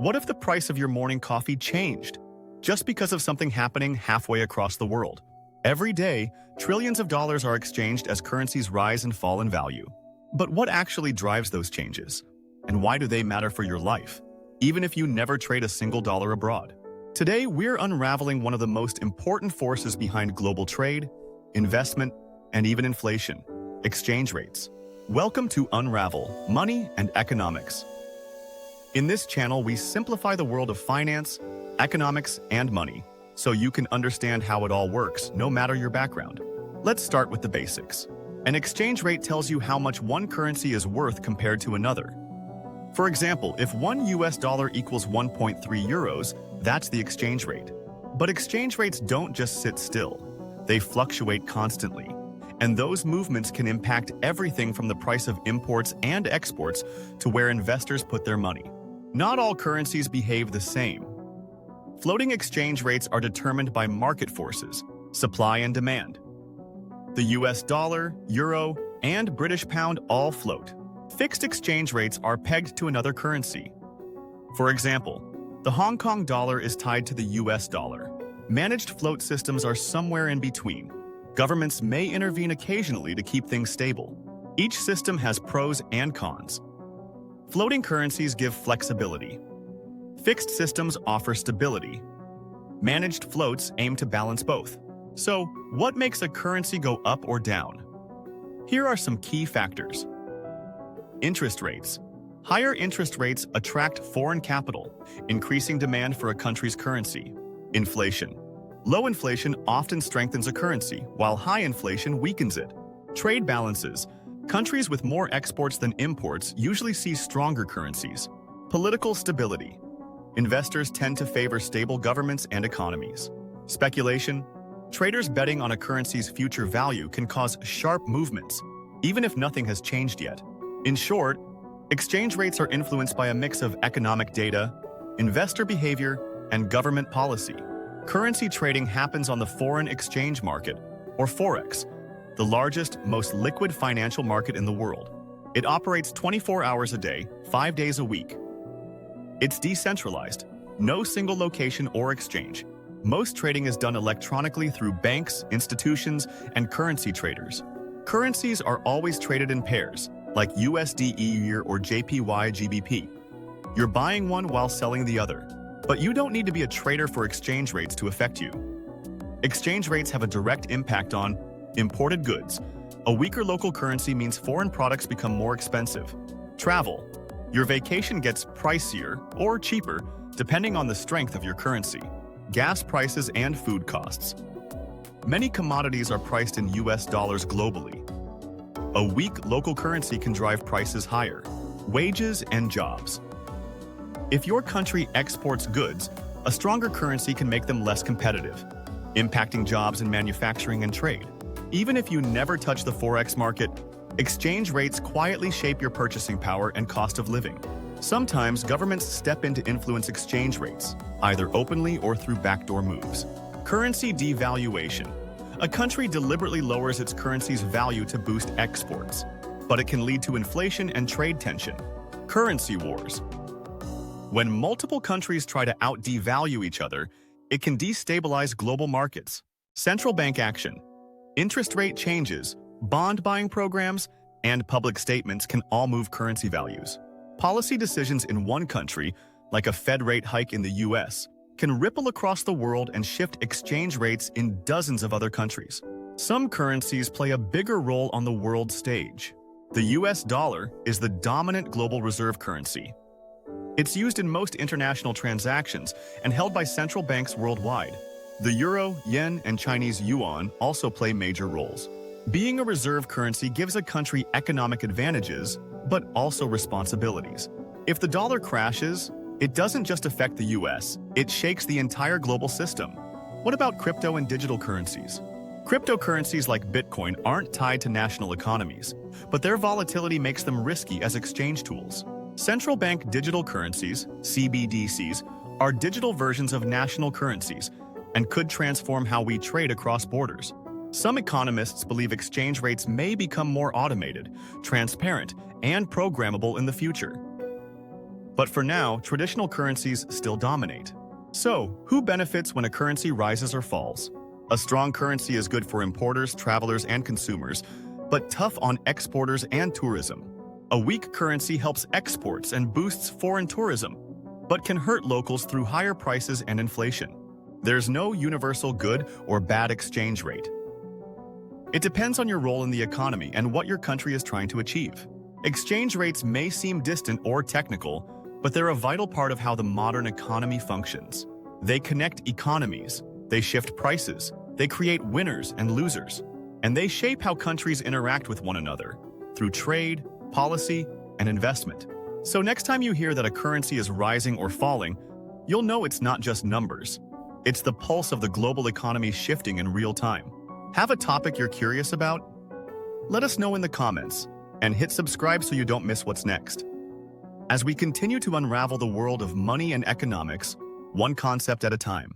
What if the price of your morning coffee changed just because of something happening halfway across the world? Every day, trillions of dollars are exchanged as currencies rise and fall in value. But what actually drives those changes? And why do they matter for your life, even if you never trade a single dollar abroad? Today, we're unraveling one of the most important forces behind global trade, investment, and even inflation: exchange rates. Welcome to Unravel, Money and Economics. In this channel, we simplify the world of finance, economics, and money, so you can understand how it all works, no matter your background. Let's start with the basics. An exchange rate tells you how much one currency is worth compared to another. For example, if $1 equals 1.3 euros, that's the exchange rate. But exchange rates don't just sit still. They fluctuate constantly. And those movements can impact everything from the price of imports and exports to where investors put their money. Not all currencies behave the same. Floating exchange rates are determined by market forces, supply and demand. The US dollar, euro, and British pound all float. Fixed exchange rates are pegged to another currency. For example, the Hong Kong dollar is tied to the US dollar. Managed float systems are somewhere in between. Governments may intervene occasionally to keep things stable. Each system has pros and cons. Floating currencies give flexibility. Fixed systems offer stability. Managed floats aim to balance both. So, what makes a currency go up or down? Here are some key factors. Interest rates. Higher interest rates attract foreign capital, increasing demand for a country's currency. Inflation. Low inflation often strengthens a currency, while high inflation weakens it. Trade balances. Countries with more exports than imports usually see stronger currencies. Political stability. Investors tend to favor stable governments and economies. Speculation. Traders betting on a currency's future value can cause sharp movements, even if nothing has changed yet. In short, exchange rates are influenced by a mix of economic data, investor behavior, and government policy. Currency trading happens on the foreign exchange market, or Forex, the largest, most liquid financial market in the world. It operates 24 hours a day, 5 days a week. It's decentralized, no single location or exchange. Most trading is done electronically through banks, institutions, and currency traders. Currencies are always traded in pairs, like USD EUR or JPY GBP. You're buying one while selling the other. But you don't need to be a trader for exchange rates to affect you. Exchange rates have a direct impact on imported goods. A weaker local currency means foreign products become more expensive. Travel. Your vacation gets pricier or cheaper depending on the strength of your currency. Gas prices and food costs. Many commodities are priced in US dollars globally. A weak local currency can drive prices higher. Wages and jobs. If your country exports goods, a stronger currency can make them less competitive, impacting jobs in manufacturing and trade. Even if you never touch the Forex market, exchange rates quietly shape your purchasing power and cost of living. Sometimes governments step in to influence exchange rates, either openly or through backdoor moves. Currency devaluation. A country deliberately lowers its currency's value to boost exports, but it can lead to inflation and trade tension. Currency wars. When multiple countries try to out-devalue each other, it can destabilize global markets. Central bank action. Interest rate changes, bond buying programs, and public statements can all move currency values. Policy decisions in one country, like a Fed rate hike in the US, can ripple across the world and shift exchange rates in dozens of other countries. Some currencies play a bigger role on the world stage. The US dollar is the dominant global reserve currency. It's used in most international transactions and held by central banks worldwide. The euro, yen, and Chinese yuan also play major roles. Being a reserve currency gives a country economic advantages, but also responsibilities. If the dollar crashes, it doesn't just affect the US, it shakes the entire global system. What about crypto and digital currencies? Cryptocurrencies like Bitcoin aren't tied to national economies, but their volatility makes them risky as exchange tools. Central bank digital currencies, CBDCs, are digital versions of national currencies and could transform how we trade across borders. Some economists believe exchange rates may become more automated, transparent, and programmable in the future. But for now, traditional currencies still dominate. So, who benefits when a currency rises or falls? A strong currency is good for importers, travelers, and consumers, but tough on exporters and tourism. A weak currency helps exports and boosts foreign tourism, but can hurt locals through higher prices and inflation. There's no universal good or bad exchange rate. It depends on your role in the economy and what your country is trying to achieve. Exchange rates may seem distant or technical, but they're a vital part of how the modern economy functions. They connect economies, they shift prices, they create winners and losers, and they shape how countries interact with one another through trade, policy, and investment. So next time you hear that a currency is rising or falling, you'll know it's not just numbers. It's the pulse of the global economy shifting in real time. Have a topic you're curious about? Let us know in the comments, and hit subscribe so you don't miss what's next. As we continue to unravel the world of money and economics, one concept at a time.